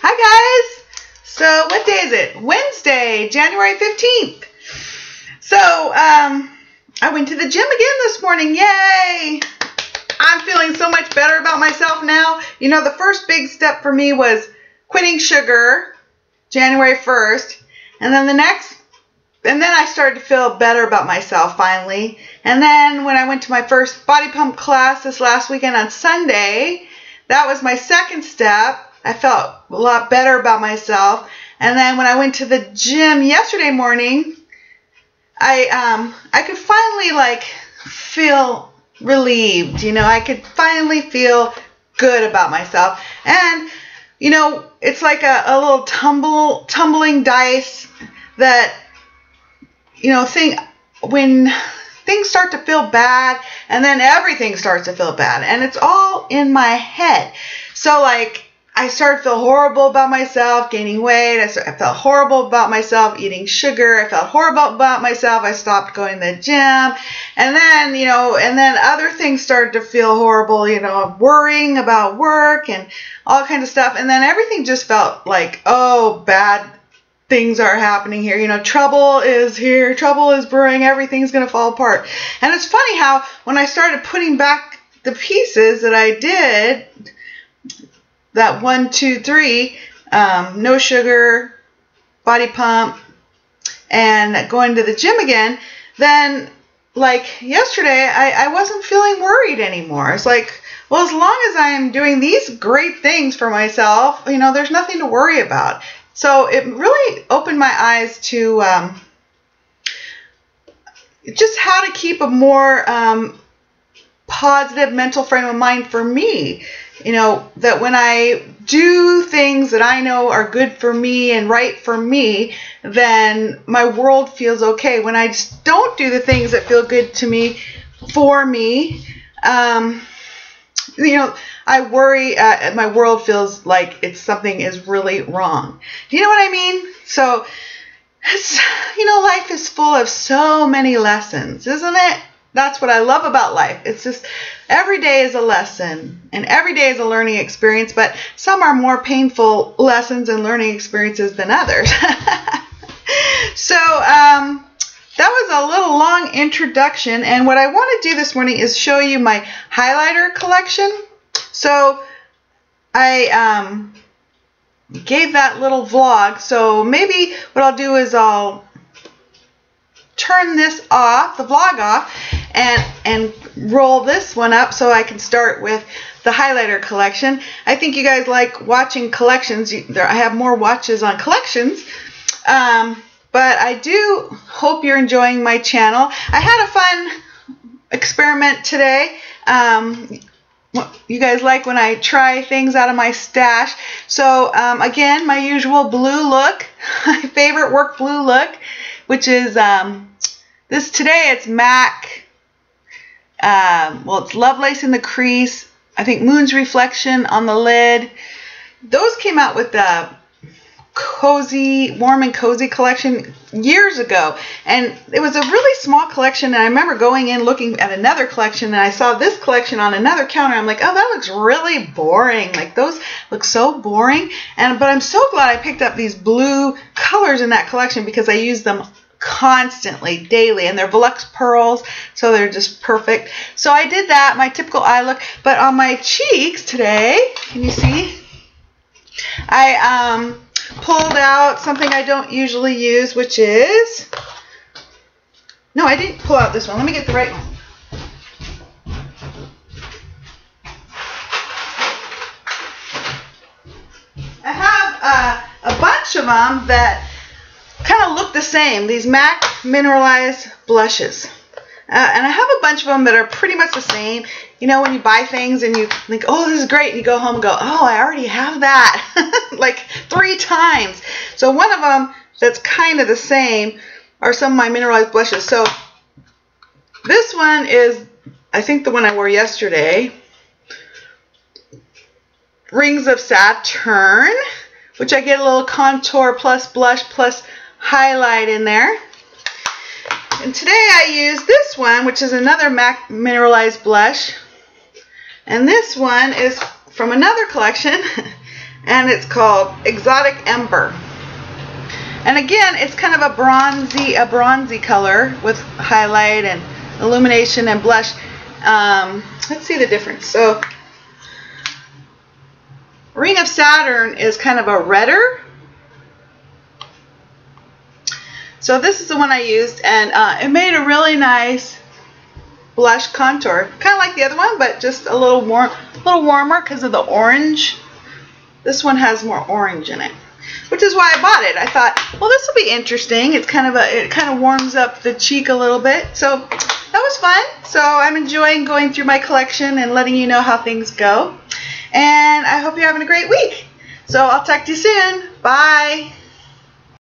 Hi guys! So what day is it? Wednesday, January 15th. So I went to the gym again this morning. Yay! I'm feeling so much better about myself now. You know, the first big step for me was quitting sugar, January 1st. And then I started to feel better about myself finally. And then when I went to my first body pump class this last weekend on Sunday, that was my second step. I felt a lot better about myself. And then when I went to the gym yesterday morning, I could finally feel relieved. You know, I could finally feel good about myself. And you know, it's like a little tumbling dice that, you know, when things start to feel bad, and then everything starts to feel bad, and it's all in my head. So I started to feel horrible about myself gaining weight. I felt horrible about myself eating sugar. I felt horrible about myself. I stopped going to the gym. And then, you know, other things started to feel horrible, you know, worrying about work and all kinds of stuff. And then everything just felt like, oh, bad things are happening here. You know, trouble is here. Trouble is brewing. Everything's going to fall apart. And it's funny how when I started putting back the pieces that I did, that 1, 2, 3, no sugar, body pump, and going to the gym again, then like yesterday, I wasn't feeling worried anymore. It's like, well, as long as I am doing these great things for myself, you know, there's nothing to worry about. So it really opened my eyes to just how to keep a more positive mental frame of mind for me. You know, that when I do things that I know are good for me and right for me, then my world feels okay. When I just don't do the things that feel good to me, for me, you know, I worry, my world feels like something is really wrong. Do you know what I mean? So, you know, life is full of so many lessons, isn't it? That's what I love about life. It's just every day is a lesson and every day is a learning experience, but some are more painful lessons and learning experiences than others. So that was a little long introduction, and what I want to do this morning is show you my highlighter collection. So I gave that little vlog, so maybe what I'll do is I'll turn this off, the vlog off, and roll this one up so I can start with the highlighter collection. I think you guys like watching collections. I have more watches on collections, but I do hope you're enjoying my channel. I had a fun experiment today. You guys like when I try things out of my stash. So again, my usual blue look, my favorite work blue look, which is this today. It's MAC. Well, it's Lovelace in the crease. I think Moon's Reflection on the lid. Those came out with the cozy, warm and cozy collection years ago, and it was a really small collection. And I remember going in looking at another collection, and I saw this collection on another counter. I'm like, oh, that looks really boring. Like, those look so boring. But I'm so glad I picked up these blue colors in that collection because I use them constantly, daily, and they're Velux pearls, so they're just perfect. So I did that, my typical eye look. But on my cheeks today, can you see? I pulled out something I don't usually use, which is, no, I didn't pull out this one. Let me get the right one. I have a bunch of them that kind of look the same, these MAC mineralized blushes. And I have a bunch of them that are pretty much the same. You know, when you buy things and you think, oh, this is great, and you go home and go, oh, I already have that, like 3 times. So one of them that's kind of the same are some of my mineralized blushes. So this one is, I think, the one I wore yesterday, Rings of Saturn, which I get a little contour plus blush plus highlight in there. And today I use this one, which is another MAC mineralized blush. And this one is from another collection. and it's called Exotic Ember. And again, it's kind of a bronzy color with highlight and illumination and blush. Let's see the difference. So Ring of Saturn is kind of a redder. So this is the one I used, and it made a really nice blush contour, kind of like the other one, but just a little warmer because of the orange. This one has more orange in it, which is why I bought it. I thought, well, this will be interesting. It's it kind of warms up the cheek a little bit. So that was fun. So I'm enjoying going through my collection and letting you know how things go. And I hope you're having a great week. So I'll talk to you soon. Bye.